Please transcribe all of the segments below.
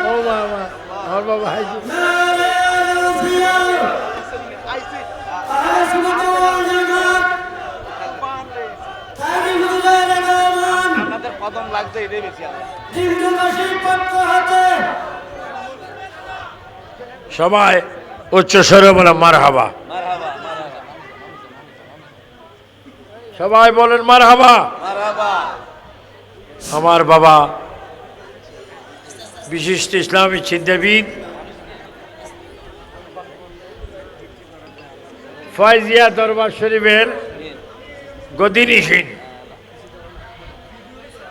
ও বাবা আমার বাবা হাইজি কদম লাগছে এটাই বেশি সবাই উচ্চ স্বরে বলে মারহাবা সবাই বলেন মারহাবা আমার বাবা বিশিষ্ট ইসলামী চিন্তাবিদ ফয়জিয়া দরবার শরীফের গদিনিসীন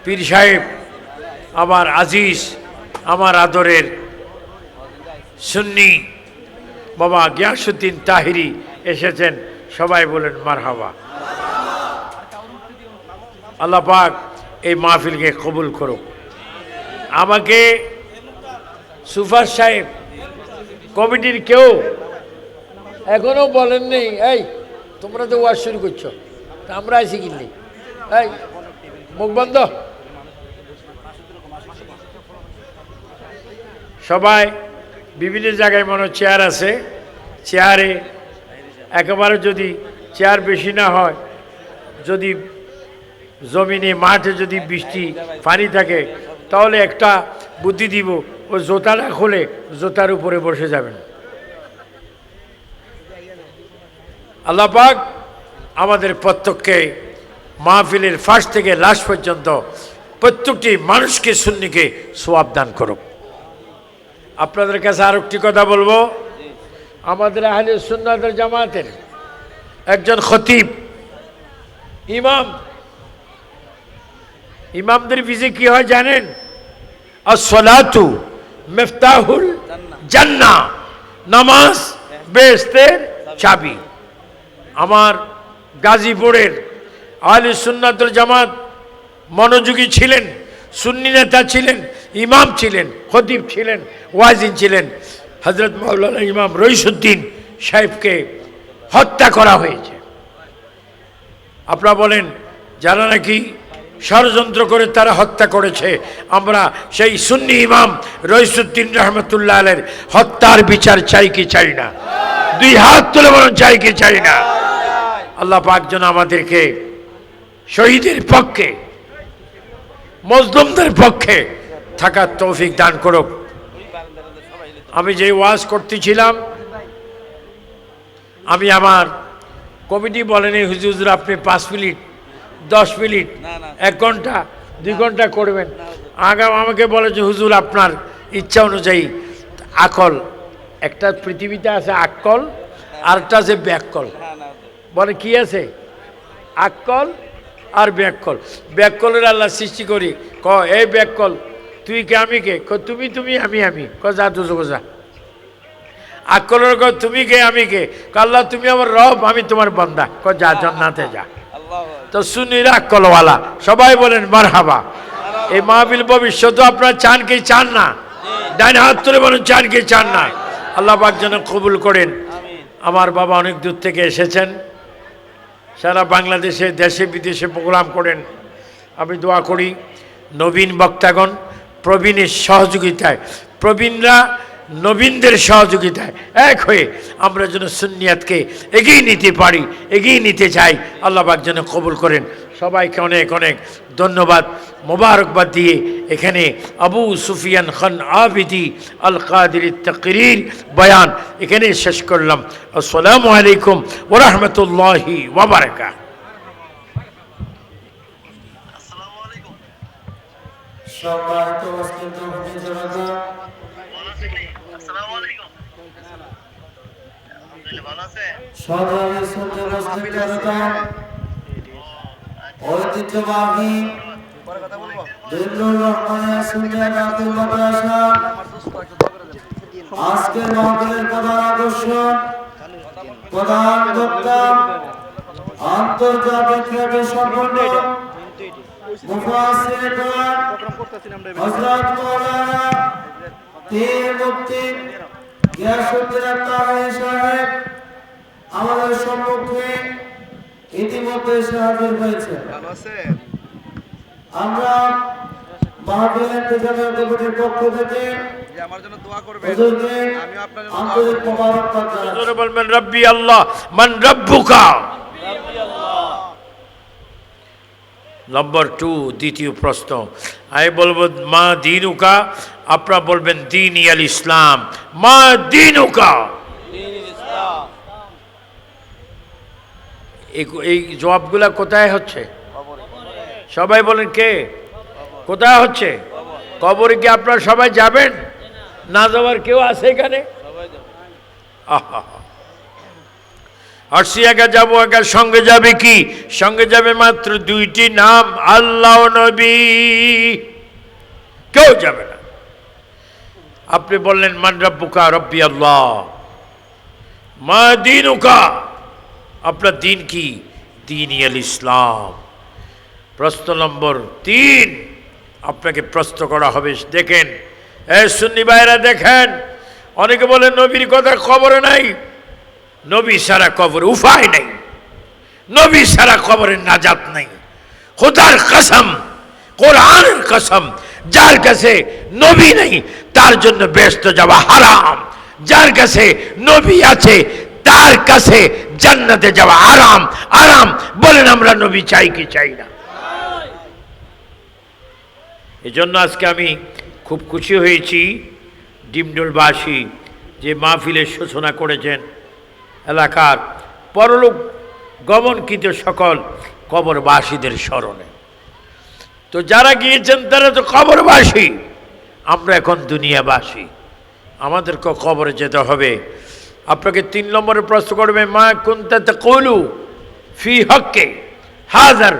পীর সাহেব আমার আজিজ আমার আদরের সুন্নি বাবা গিয়াসউদ্দিন তাহিরি এসেছেন সবাই বলেন মারহাবা আল্লাহ পাক এই মাহফিলকে কবুল করুক আমাকে সুফার সাহেব কমিটির কেউ এখনো বলেননি এই তোমরা তো ওয়াজ শুরু করছো তা আমরা আইসি কিনলি এই মুখ বন্ধ সবাই বিভিন্ন জায়গায় মনে চেয়ার আছে চেয়ারে একেবারে যদি চেয়ার বেশি না হয় যদি জমিনে মাঠে যদি বৃষ্টি পানি থাকে তাহলে একটা বুদ্ধি দিব ও জোতাটা খুলে জোতার উপরে বসে যাবেন আল্লাহ পাক আমাদের প্রত্যেককে মাহফিলের ফার্স্ট থেকে লাস্ট পর্যন্ত প্রত্যেকটি মানুষকে সুন্নিকে সওয়াব দান করুক আপনাদের কাছে আর একটি কথা বলবো আমাদের আহলে সুন্নাত ওয়াল জামাতের একজন খতিব ইমামদের পিছে কি হয় জানেন আসসালাতু মিফতাহুল জান্নাহ নামাজ বেহেশতের চাবি আমার গাজীপুরের আহলে সুন্নাত ওয়াল জামাত মনোযোগী ছিলেন সুন্নি নেতা ছিলেন ইমাম ছিলেন খতিব ছিলেন ওয়াজিন ছিলেন হযরত মাওলানা ইমাম রইসউদ্দিন সাহেবকে হত্যা করা হয়েছে আপনারা বলেন যারা নাকি ষড়যন্ত্র করে তারা হত্যা করেছে আমরা সেই সুন্নি ইমাম রইসউদ্দিন রহমতুল্লাহ আলাইহির হত্যার বিচার চাই কি চাই না দুই হাত তুলে বলুন চাই কি চাই না আল্লাহ পাক যেন আমাদেরকে শহীদের পক্ষে মজলুমদের পক্ষে থাকার তৌফিক দান করুক আমি যে ওয়াজ করতেছিলাম আমি আমার কমিটি বলেনি হুজুর আপনি 5 মিনিট 10 মিনিট 1 ঘন্টা 2 ঘন্টা করবেন আমাকে বলেছে হুজুর আপনার ইচ্ছা অনুযায়ী আকল একটা পৃথিবীতে আছে আকল আরেকটা আছে ব্যাককল বলে কি আছে আকল আর ব্যাককল ব্যাককলের আল্লাহ সৃষ্টি করি ক এই ব্যাককল তুই কে আমি কে তুমি তুমি আমি ক যা দুজো যা আকলের ক তুমি কে আমি কে আল্লাহ তুমি আমার রব আমি তোমার বান্দা ক যা জান্নাতে যা তো সুন্নিরা আকলওয়ালা সবাই বলেন মারহাবা এই মাহফিল ভবিষ্যতে আপনারা চান কি চান না ডান হাত তুলে বলেন চান কি চান না আল্লাহ পাক যেন কবুল করেন আমার বাবা অনেক দূর থেকে এসেছেন সারা বাংলাদেশে দেশে বিদেশে প্রোগ্রাম করেন আমি দোয়া করি নবীন বক্তাগণ প্রবীণের সহযোগিতায় প্রবীণরা নবীনদের সহযোগিতায় এক হয়ে আমরা যেন সুন্নিয়াতকে এগিয়ে নিতে পারি এগিয়ে নিতে চাই আল্লাহ পাক যেন কবুল করেন সবাইকে অনেক অনেক ধন্যবাদ মোবারকবাদ দিয়ে এখানে আবু সুফিয়ান খান আবিদি আল কাদির তাকরির বয়ান এখানে শেষ করলাম আসসালামু আলাইকুম ওয়া রাহমাতুল্লাহি ওয়া বারাকাতুহু ঐতিহ্যবাহী আজকের মাহফিলের প্রধান আকর্ষণ প্রধান বক্তা আন্তর্জাতিক খ্যাতি সম্পন্ন মুফাসসির কোরআন হযরত মাওলানা পীর মুফতি গিয়াসউদ্দিন তাহিরি সাহেব আমাদের সম্মুখে ইতিমধ্যে হাজির হয়েছে আমরা মাহফিল ইন্তেজামিয়া কমিটির পক্ষ থেকে যে আমার জন্য দোয়া করবেন, হুজুরকে আমিও আপনার জন্য দোয়া আন্তরিক করব। মোবারকবাদ জানাচ্ছি। হুজুর বলবেন রব্বি আল্লাহ, মান রব্বুকা। নম্বর 2, দ্বিতীয় প্রশ্ন, আমি বলবো মা দিনুকা, আপনারা বলবেন দীন আল ইসলাম। মা দিনুকা, এই জবাবগুলা কোথায় হচ্ছে? সবাই বলেন কে কোথায় হচ্ছে? কবরে কি আপনারা সবাই যাবেন? না যাওয়ার কেউ আছে এখানে? আহা, আসছি একা যাবো, একা সঙ্গে যাবে কি? সঙ্গে যাবে মাত্র 2টি নাম, আল্লাহ নবী, কেউ যাবে না। আপনি বললেন মান রব্বুকা, রব্বি আল্লাহ। মা দিনুকা, আপনার দিন কি? দীন আল ইসলাম। প্রশ্ন নম্বর 3 আপনাকে প্রশ্ন করা হবে। দেখেন সুন্নি ভাইরা, দেখেন, অনেকে বলেন নবীর কথা কবরে নাই। নবী সারা কবরে উপায় নাই, নবী সারা কবরের নাজাত নাই। খোদার কসম, কোরআনের কসম, যার কাছে নবী নেই তার জন্য বেহেশত যাওয়া হারাম। যার কাছে নবী আছে তার কাছে জান্নাতে যাওয়া আরাম। আরাম বলেন আমরা নবী চাই কি চাই না? এজন্য আজকে আমি খুব খুশি হয়েছি ডিমডোলবাসী যে মাহফিলের সূচনা করেছেন এলাকার পরলোক গমনকৃত সকল কবরবাসীদের স্মরণে। তো যারা গিয়েছেন তারা তো কবরবাসী, আমরা এখন দুনিয়াবাসী, আমাদেরকে কবরে যেতে হবে। আপনাকে 3 নম্বরে প্রশ্ন করবে, মা কুনতা তাকুলু ফি হক্কে হাজার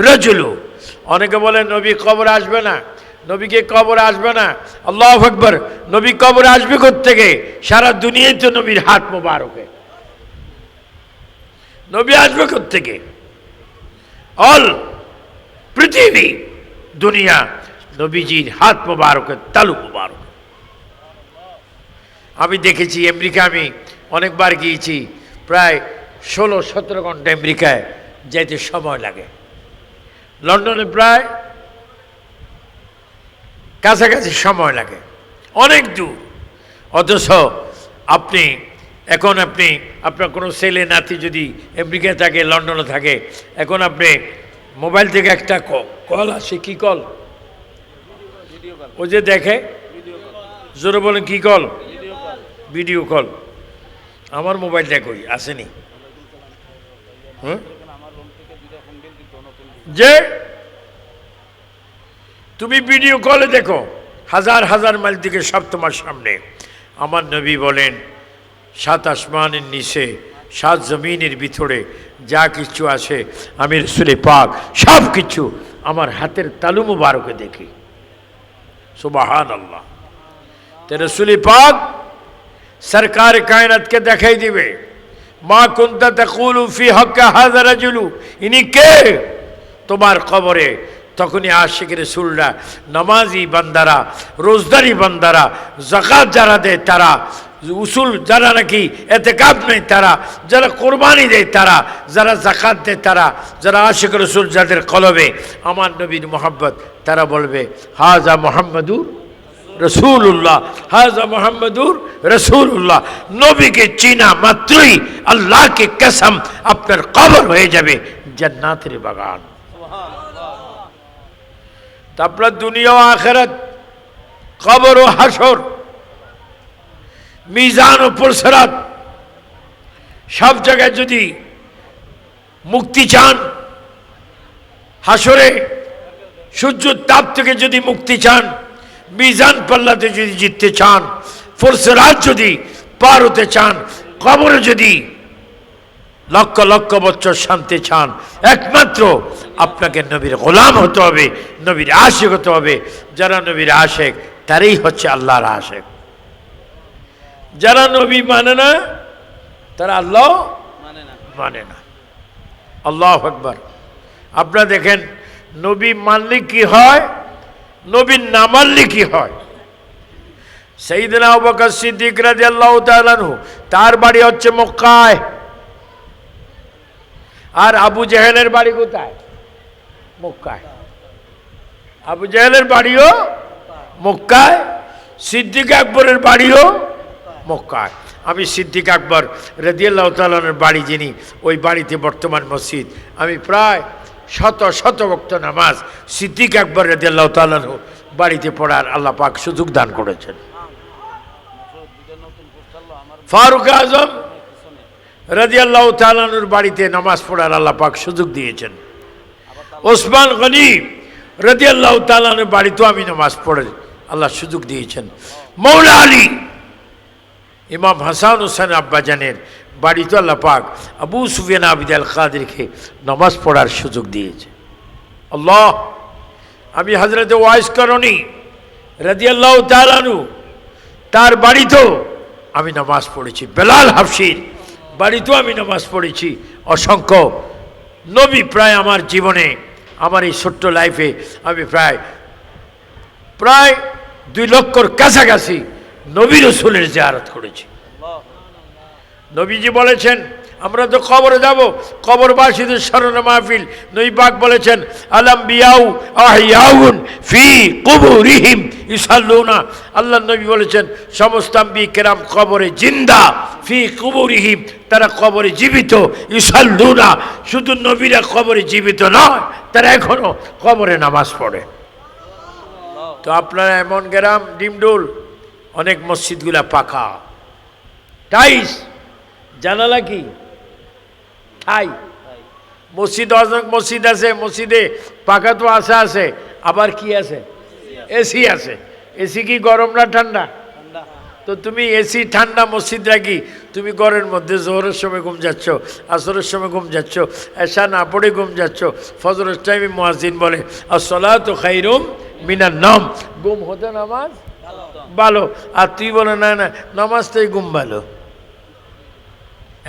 রাজুলু। অনেকে বলেন নবী কবরে আসবে না, নবীকে কবরে আসবে না। আল্লাহু আকবার, নবী কবরে আসবে কোত্থেকে? সারা দুনিয়ায় তো নবীর হাত মোবারকে, নবী আসবে কোত্থেকে? অল পৃথিবী দুনিয়া নবীজির হাত মোবারকের তালু মোবারক। আমি দেখেছি আমেরিকা, আমি অনেকবার গিয়েছি, প্রায় 16-17 ঘন্টা আমেরিকায় যেতে সময় লাগে। লন্ডনে প্রায় কাছাকাছি সময় লাগে, অনেক দূর। অথচ আপনি এখন আপনার কোনো ছেলে নাতি যদি আমেরিকায় থাকে, লন্ডনে থাকে, এখন আপনি মোবাইল থেকে একটা কল আসে, কি কল? ও যে দেখে, জোরে বলেন কি কল? Video call. আমার মোবাইলটা কই আসেনি? যে তুমি ভিডিও কলে দেখো, হাজার হাজার মাইল থেকে সব তোমার সামনে। আমার নবী বলেন 7 আসমানের নিচে 7 জমিনের ভিতরে যা কিছু আছে আমি রাসূলে পাক সব কিছু আমার হাতের তালু মুবারকে দেখি। সুবহানাল্লাহ। তে রাসূলে পাক সরকার কায়নাতকে দেখাই দিবে, মা কুনতা তাকুলু ফি হক্কা হাযা রাজুলু, ইনি কে? তোমার কবরে তখনই আশিক রাসূলরা, নামাজি বান্দারা, রোজদারি বান্দারা, যাকাত যারা দেয় তারা, উসুল যারা নাকি এতেকাফ নেই তারা, যারা কোরবানি দেয় তারা, যারা যাকাত দেয় তারা, যারা আশিক রাসূল যাদের কলবে আমার নবীর মোহাব্বত, তারা বলবে হাজা মুহাম্মাদুর রসুল্লাহ, হাজা মুহাম্মাদুর রসুল্লাহ। নবীকে চিনা মাত্রই আল্লাহকে কসম আপনার কবর হয়ে যাবে জান্নাতের বাগান। তারপর দুনিয়া ও আখিরাত, কবর ও হাসর, মিজান ও পুরসরাত, সব জায়গায় যদি মুক্তি চান, হাসরে সূর্যের তাপ থেকে যদি মুক্তি চান, মিজান পাল্লাতে যদি জিততে চান, পুরসরাত যদি পার হতে চান, কবরে যদি লক্ষ লক্ষ বছর শান্তি চান, একমাত্র আপনাকে নবীর গোলাম হতে হবে, নবীর আশিক হতে হবে। যারা নবীর আশিক তারাই হচ্ছে আল্লাহর আশিক। যারা নবী মানে না তারা আল্লাহ মানে না। আল্লাহু আকবার। আপনারা দেখেন নবী মানলে কি হয়, নবী না মানলে কি হয়। সাইয়েদনা আবু বকর সিদ্দিক রাদিয়াল্লাহু তাআলা আনহু, তার বাড়ি হচ্ছে মক্কায়, আর আবু জেহেলের বাড়ি কোথায়? মক্কায়। আবু জাহেলের বাড়িও মক্কায়, সিদ্দিক আকবরের বাড়িও মক্কায়। আমি সিদ্দিক আকবর রাদিয়াল্লাহু তাআলার বাড়ি যিনি, ওই বাড়িতে বর্তমান মসজিদ। আমি প্রায় শত শত ওয়াক্ত নামাজ সিদ্দিক আকবর রাদিয়াল্লাহু তাআলার বাড়িতে পড়ার আল্লাহ পাক সুযোগ দান করেছেন। ফারুক আজম রাদিয়াল্লাহু তাআলার বাড়িতে নামাজ পড়ার আল্লাহ পাক সুযোগ দিয়েছেন। ওসমান গনি রাদিয়াল্লাহু তাআলার বাড়িতেও আমি নামাজ পড়ে আল্লাহ সুযোগ দিয়েছেন। মৌলা আলী ইমাম হাসান হোসেন আব্বাজানের বাড়িতে আল্লাহ পাক আবু সুফিয়ান আবিদ আল কাদেরকে নামাজ পড়ার সুযোগ দিয়েছে। আল্লাহ, আমি হযরতে ওয়াইস করণী রাদিয়াল্লাহু তাআলা আনহু তার বাড়িতেও আমি নামাজ পড়েছি। বেলাল হাফসির বাড়িতেও আমি নামাজ পড়েছি। অসংখ্য নবী প্রায় আমার জীবনে, আমার এই ছোট্ট লাইফে আমি প্রায় 2 লক্ষর কাছাকাছি নবী রাসূলের জিয়ারত করেছি। নবীজি বলেছেন আমরা তো কবরে যাব, কবরবাসীদের স্মরণে মাহফিল। নবী পাক বলেছেন আলাম বিয়াউ আহিয়াউন ফি কুবুরিহিম ইসাল্লুনা। আল্লাহ নবী বলেছেন সমস্ত আম্বিয়া কেরাম কবরে জিন্দা, ফি কুবুরিহিম তারা কবরে জীবিত, ইসাল্লুনা শুধু নবীরা কবরে জীবিত নয়, তারা এখনো কবরে নামাজ পড়ে। তো আপনারা এমন গ্রাম ডিমডুল, অনেক মসজিদগুলা পাকা, টাইস, জানালা কি ঠাই। মসজিদ অনেক মসজিদ আছে, মসজিদে পাকা তো আছে, আবার কি আছে, এসি আছে। এসি কি গরম না ঠান্ডা? তো তুমি এসি ঠান্ডা মসজিদ রাখি, তুমি ঘরের মধ্যে জোহরের সময় ঘুম যাচ্ছ, আসরের সময় ঘুম যাচ্ছ, এশা না পড়ে ঘুম যাচ্ছ, ফজরের টাইমে মুয়াজ্জিন বলে আসসালাতু খায়রুম মিনান নাম, ঘুম হতে নামাজ ভালো। আর তুই বলে না না নামাজটাই ঘুম ভালো।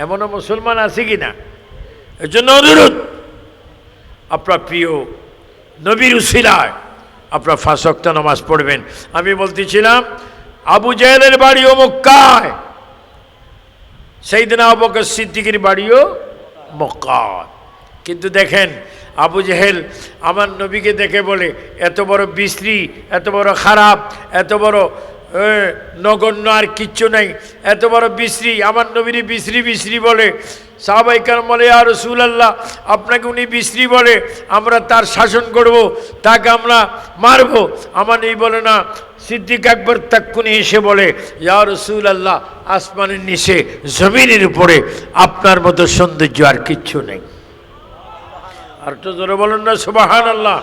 এমনও মুসলমান আছে কি না? এর জন্য অনুরোধ, আপনার প্রিয় নবীর উসিলায় আপনার 5 ওয়াক্ত নামাজ পড়বেন। আমি বলতেছিলাম আবু জাহেলের বাড়িও মক্কায়, সাইয়েদনা আবু বকর সিদ্দিকের বাড়িও মক্কায়। কিন্তু দেখেন আবু জাহেল আমার নবীকে দেখে বলে এত বড় বিশ্রী, এত বড় খারাপ, এত বড় নগণ্য আর কিচ্ছু নাই, এত বড় বিশ্রী, আমার নবীর বিশ্রী বলে। সাহাবায়ে কেরাম বলে ইয়া রাসূলুল্লাহ আপনাকে উনি বিশ্রী বলে, আমরা তার শাসন করব, তাকে আমরা মারব। আমার নবী বলে না, সিদ্দিক আকবর তাক্ষুনি এসে বলে ইয়া রাসূলুল্লাহ আসমানের নিচে জমিনের উপরে আপনার মতো সৌন্দর্য আর কিচ্ছু নেই। আর তো জোরে বলেন না সুবহানাল্লাহ।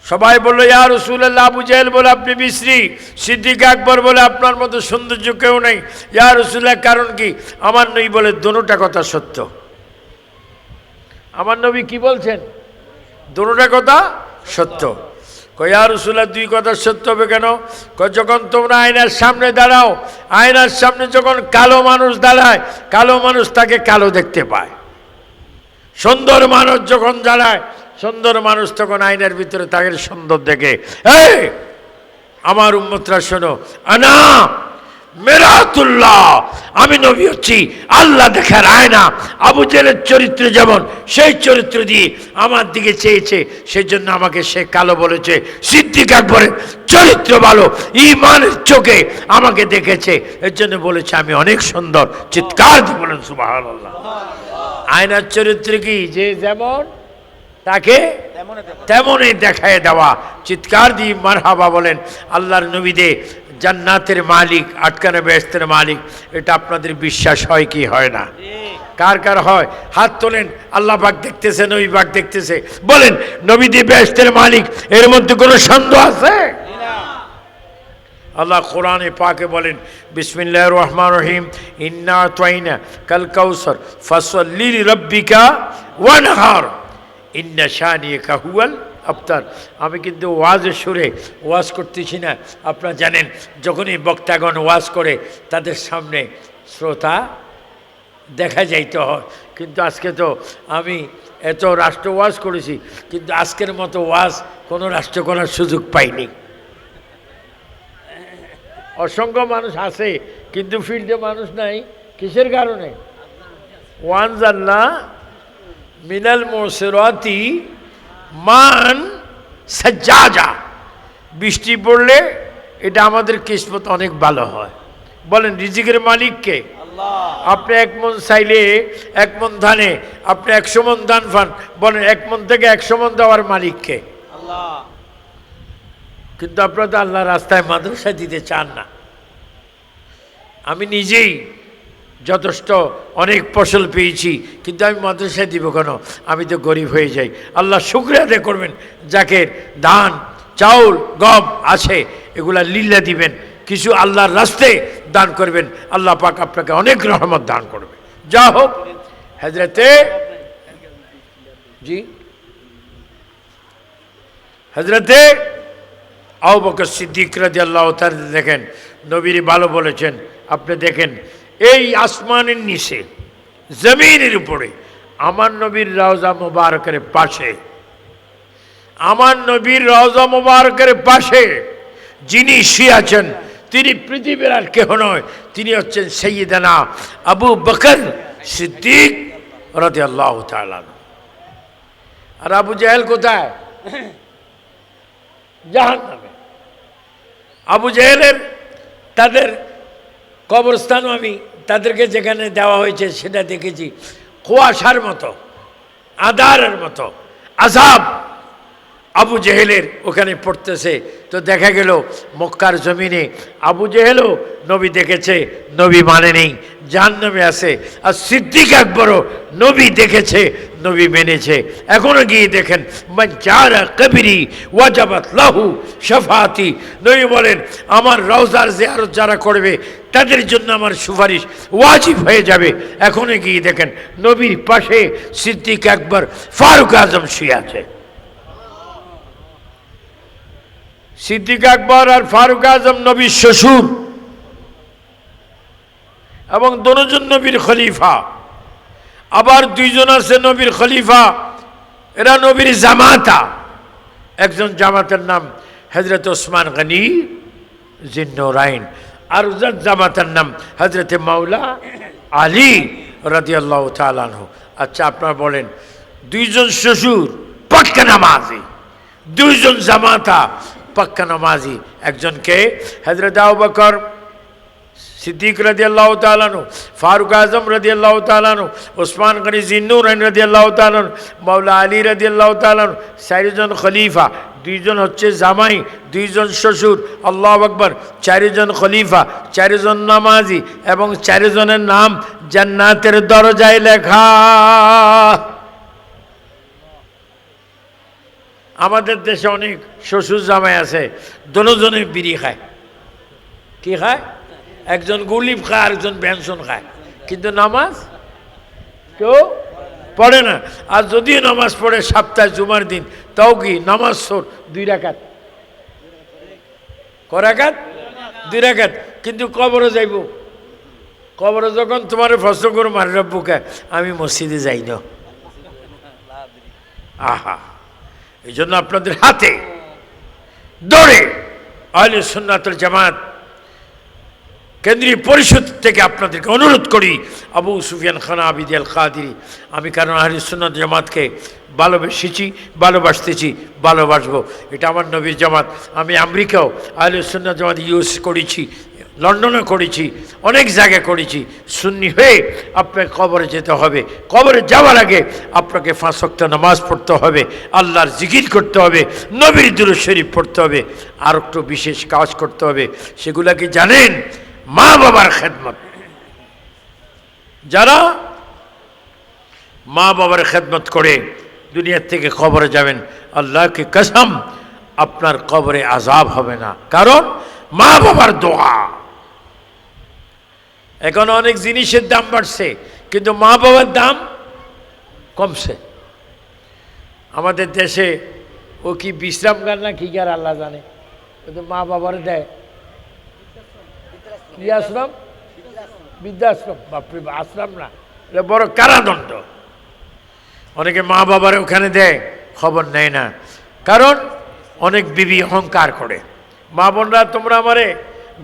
সবাই বললো ইয়া রাসূলুল্লাহ, আবু জাহেল বলে আপনি বিশ্রী, সিদ্দিক আকবর বলে আপনার মতো সৌন্দর্য কেউ নেই। ইয়া রাসূলুল্লাহ কারণ কি? আমার নবী বলে দোনোটা কথা সত্য। আমার নবী কি বলছেন? দোনোটা কথা সত্য। কই ইয়া রাসূলুল্লাহ 2 কথা সত্য হবে কেন? কই যখন তোমরা আয়নার সামনে দাঁড়াও, আয়নার সামনে যখন কালো মানুষ দাঁড়ায়, কালো মানুষ তাকে কালো দেখতে পায়। সুন্দর মানুষ যখন দাঁড়ায়, সুন্দর মানুষ তখন আয়নার ভিতরে তাকে সুন্দর দেখে। এই আমার উম্মতরা শোনো, আনা মেরাতুল্লাহ, আমি নবী হচ্ছি আল্লাহ দেখার আয়না। আবু জাহেলের চরিত্র যেমন, সেই চরিত্র দিয়ে আমার দিকে চেয়েছে, সেই জন্য আমাকে সে কালো বলেছে। সিদ্দিক আকবরের চরিত্র ভালো, ঈমানের চোখে আমাকে দেখেছে, এর জন্য বলেছে আমি অনেক সুন্দর। চিৎকার দিয়ে বলেন সুবহানাল্লাহ। আয়নার চরিত্র কি? যে যেমন তাকে তেমনই দেখায় দেওয়া। চিৎকার দিয়ে মারহাবা বলেন। আল্লাহর নবীদের জান্নাতের মালিক, আটকানো বেহেশতের মালিক, এটা আপনাদের বিশ্বাস হয় কি হয় না? কার কার হয়? হাত তোলেন। আল্লাহ পাক দেখতেছে, নবী পাক দেখতেছে। বলেন নবীদের বেহেশতের মালিক, এর মধ্যে কোনো সন্দেহ আছে? আল্লাহ কোরআনে পাকে বলেন বিসমিল্লাহির রহমানির রহিম ইন্না আতাইনা কাল কাউসার ফাসাল্লি লিরাব্বিকা ওয়ানহার ইন্না শানিয়াকা হুয়াল আবতার। আমি কিন্তু ওয়াজের সুরে ওয়াজ করতেছি না। আপনারা জানেন যখনই বক্তাগণ ওয়াজ করে তাদের সামনে শ্রোতা দেখা যাইতে হয়। কিন্তু আজকে তো আমি এত রাষ্ট্র ওয়াজ করেছি, কিন্তু আজকের মতো ওয়াজ কোনো রাষ্ট্র করার সুযোগ পাইনি। অসংখ্য মানুষ আছে কিন্তু ফিল্ডে মানুষ নাই। কিসের কারণে? ওয়ানজাল্লা মিনাল মুসিরাতি মান সাজ্জাজা, বৃষ্টি পড়লে এটা আমাদের কিসমত অনেক ভালো হয়। বলেন রিজিকের মালিককে? আপনি 1 মণ চাইলে 1 মণ ধানে আপনি 100 মণ ধান পান, বলেন 1 মণ থেকে 100 মণ দেওয়ার মালিককে? কিন্তু আপনারা তো আল্লাহ রাস্তায় মাদ্রাসা দিতে চান না। আমি নিজেই যথেষ্ট অনেক ফসল পেয়েছি, কিন্তু আমি মাদ্রাসায় দিব কেন? আমি তো গরিব হয়ে যাই। আল্লাহ শুকরিয়া আদায় করবেন, যাকে ধান চাউল গম আছে এগুলা লিল্লা দিবেন, কিছু আল্লাহর রাস্তায় দান করবেন, আল্লাহ পাক আপনাকে অনেক রহমত দান করবে। যা হোক, হযরতে আবু বকর সিদ্দিক রাদিয়াল্লাহু তাআলা দেখেন, নবীর ভালো বলেছেন। আপনি দেখেন এই আসমানের নিচে জমিনের উপরে আমার নবীর রওজা মুবারকের পাশে, আমার নবীর রওজা মুবারকের পাশে যিনি শুয়ে আছেন তিনি পৃথিবীর আর কেহ নয়, তিনি হচ্ছেন সাইয়্যিদানা আবু বকর সিদ্দিক রাদিয়াল্লাহু তাআলা। আর আবু জাহেল কোথায়? জাহান্নামে। আবু জাহেলের তাদের কবরস্থানও আমি তাদেরকে যেখানে দেওয়া হয়েছে সেটা দেখেছি, কুয়াশার মতো, আঁধারের মতো আযাব আবু জেহেলের ওখানে পড়তেছে। তো দেখা গেল মক্কার জমিনে আবু জেহেলও নবী দেখেছে, নবী মানে নেই, জাহান্নামে আছে। আর সিদ্দিক আকবরও নবী দেখেছে, নবী মেনেছে। এখনো গিয়ে দেখেন, মান জারা কবরি ওয়াজাবাত লাহু শাফাআতি, নবী বলেন আমার রওজার জিয়ারত যারা করবে তাদের জন্য আমার সুপারিশ ওয়াজিব হয়ে যাবে। এখনো গিয়ে দেখেন নবীর পাশে সিদ্দিক আকবর ফারুক আজম শুয়ে আছে। সিদ্দিক আকবর আর ফারুক আজম নবীর শ্বশুর এবং দুজন নবীর খলিফা। আবার 2 জন আছে নবীর খলিফা, এরা নবীর জামাতা। একজন জামাতের নাম হযরত ওসমান গনি জিন্নুরাইন, আর ওজন জামাতের নাম হযরত মাওলা আলী রাদিয়াল্লাহু তাআলা আনহু। আচ্ছা আপনারা বলেন, 2 জন শ্বশুর পাক্কা নামাজি, 2 জন জামাতা পাক্কা নামাজি। একজনকে হযরত আবু বকর সিদ্দিক রাদিয়াল্লাহু তাআলা আনহু, ফারুক আজম রাদিয়াল্লাহু তাআলা আনহু, ওসমান গনি জিন্নুরাইন রাদিয়াল্লাহু তাআলা আনহু, মাওলা আলী রাদিয়াল্লাহু তাআলা আনহু, 4 জন খলিফা। 2 জন হচ্ছে জামাই, 2 জন শ্বশুর। আল্লাহু আকবার। 4 জন খলিফা, 4 জন নামাজি এবং 4 জনের নাম জান্নাতের দরজায় লেখা। আমাদের দেশে অনেক শ্বশুর জামাই আছে, দুজনে বিড়ি খায়। কি খায়? একজন গুলিব খায়, আরেকজন বেনসন খায়, কিন্তু নামাজ কেউ পড়ে না। আর যদিও নামাজ পড়ে সপ্তাহে জুমার দিন, তাও কি নামাজ সোর 2 রাকাত, করাকাত 2 রাকাত। কিন্তু কবরে যাইব, কবরে যখন তোমার প্রশ্ন করো মার রব্বুকে, আমি মসজিদে যাই না। আহা, এই জন্য আপনাদের হাতে দৌড়ে আহলে সুন্নাত ওয়াল জামাত কেন্দ্রীয় পরিষদ থেকে আপনাদেরকে অনুরোধ করি, আবু সুফিয়ান খান আবিদ আল কাদেরী, আমি কারণ আহলে সুন্নাত জামাতকে ভালোবেসেছি, ভালোবাসতেছি, ভালোবাসবো। এটা আমার নবীর জামাত। আমি আমেরিকাও আহলে সুন্নাত জামাত ইউজ করেছি, লন্ডনে করেছি, অনেক জায়গায় করেছি। সুন্নি হয়ে আপনাকে কবরে যেতে হবে। কবরে যাওয়ার আগে আপনাকে 5 ওয়াক্ত নামাজ পড়তে হবে, আল্লাহর জিকির করতে হবে, নবীর দুরূদ শরীফ পড়তে হবে, আর একটু বিশেষ কাজ করতে হবে। সেগুলা কি জানেন? মা বাবার খেদমত। যারা মা বাবার খেদমত করে দুনিয়ার থেকে কবরে যাবেন, আল্লাহকে কসম আপনার কবরে আযাব হবে না, কারণ মা বাবার দোয়া। এখন অনেক জিনিসের দাম বাড়ছে, কিন্তু মা বাবার দাম কমছে। আমাদের দেশে ও কি বিশ্রাম গান না কি গান আল্লাহ জানে, কিন্তু মা বাবার দেয় কি আশ্রম, বৃদ্ধাশ্রম। বাপরে, আশ্রম না, এটা বড় কারাদণ্ড। অনেকে মা বাবার ওখানে দেয়, খবর নেয় না, কারণ অনেক বিবি অহংকার করে। মা বোনরা, তোমরা আমারে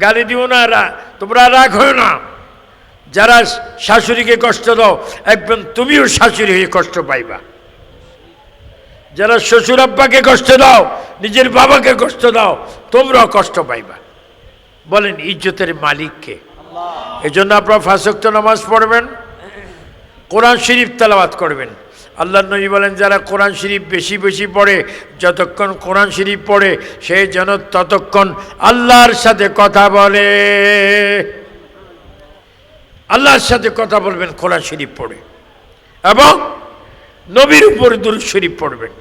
গালি দিও না, তোমরা রাগ হও না। যারা শাশুড়িকে কষ্ট দাও, একদম তুমিও শাশুড়ি হয়ে কষ্ট পাইবা। যারা শ্বশুর আব্বাকে কষ্ট দাও, নিজের বাবাকে কষ্ট দাও, তোমরাও কষ্ট পাইবা। বলেন ইজ্জতের মালিককে। এই জন্য আপনারা 5 ওয়াক্ত নামাজ পড়বেন, কোরআন শরীফ তেলাওয়াত করবেন। আল্লাহ নবী বলেন যারা কোরআন শরীফ বেশি বেশি পড়ে, যতক্ষণ কোরআন শরীফ পড়ে সে যেন ততক্ষণ আল্লাহর সাথে কথা বলে। আল্লাহর সাথে কথা বলবেন কোরআন শরীফ পড়ে, এবং নবীর উপর দুরূদ শরীফ পড়বেন।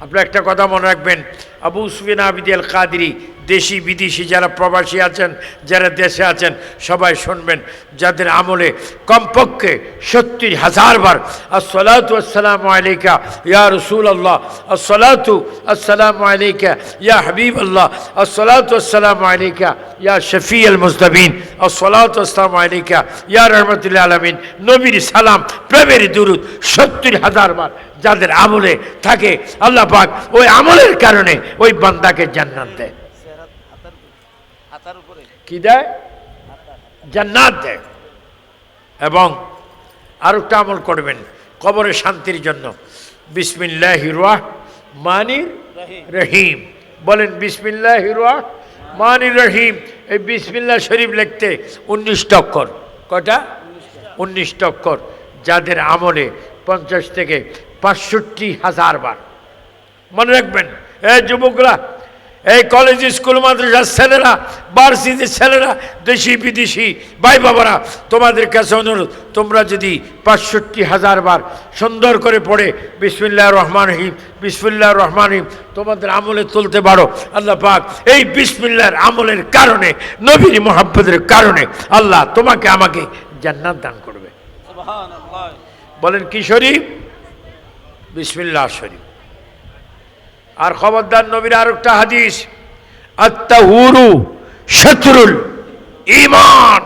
আপনারা একটা কথা মনে রাখবেন, আবু সুফিয়ান আবিদি আল কাদরি, দেশি বিদেশি যারা প্রবাসী আছেন, যারা দেশে আছেন, সবাই শুনবেন, যাদের আমলে কমপক্ষে 70,000 বার আসসালাতু আসসালামু আলাইকা ইয়া রাসূলুল্লাহ, আসসালাতু আসসালামু আলাইকা ইয়া হাবিবাল্লাহ, আসসালাতু আসসালামু আলাইকা ইয়া শফিউল মুজতাবিন, আসসালাতু আসসালামু আলাইকা ইয়া রাহমাতুল আলামিন, নবীর সালাম প্রেমের দুরূদ 70,000 বার যাদের আমলে থাকে, আল্লাহ পাক ওই আমলের কারণে ওই বান্দাকে জান্নাত দেয়। কি দেয়? জান্নাত দেয়। এবং আরেকটা আমল করবেন কবরের শান্তির জন্য, বিসমিল্লাহির রহমানির রহিম। বলেন বিসমিল্লাহির রহমানির রহিম। এই বিসমিল্লাহ শরীফ লিখতে 19 অক্ষর। কটা? 19 অক্ষর। যাদের আমলে 50 থেকে 65,000 বার। মনে রাখবেন এই যুবকরা, এই কলেজ স্কুল মাদ্রাসার ছেলেরা, ভার্সিটির ছেলেরা, দেশি বিদেশি ভাই বাবারা, তোমাদের কাছে অনুরোধ, তোমরা যদি 65,000 বার সুন্দর করে পড়ে বিসমিল্লাহির রহমানির রহিম, বিসমিল্লাহির রহমানির রহিম তোমাদের আমলে তুলতে পারো, আল্লাহ পাক এই বিসমিল্লাহর আমলের কারণে, নবীর মুহাব্বতের কারণে আল্লাহ তোমাকে আমাকে জান্নাত দান করবে। সুবহানাল্লাহ। বলেন কি শরীফ? বিসমিল্লাহ শরীফ। আর খবরদার নবীর আরেকটা হাদিস, আত-তাহুরু শাতরুল ঈমান।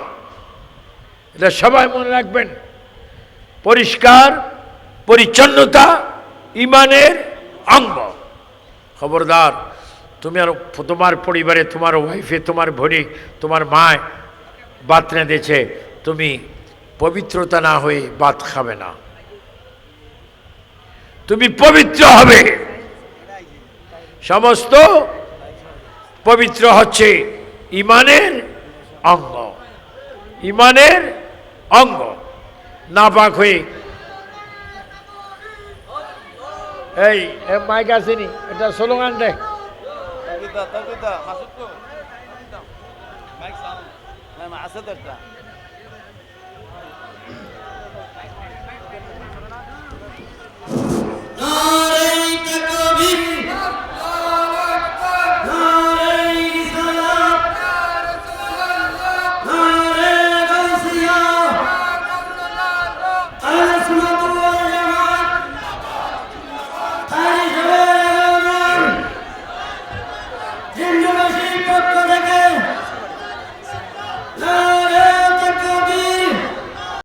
এটা সবাই মনে রাখবেন। পরিষ্কার পরিচ্ছন্নতা ঈমানের অঙ্গ। খবরদার তুমি আর তোমার পরিবারে, তোমার ওয়াইফে, তোমার বোনে, তোমার মায় ভাত রেঁধেছে, তুমি পবিত্রতা না হয়ে ভাত খাবে না। তুমি পবিত্র হবে। সমস্ত পবিত্র হচ্ছে ঈমানের অঙ্গ। ঈমানের অঙ্গ নাপাক হয়ে, এই মাইক আসেনি, এটা স্লোগান দেয়। নারে তাকবীর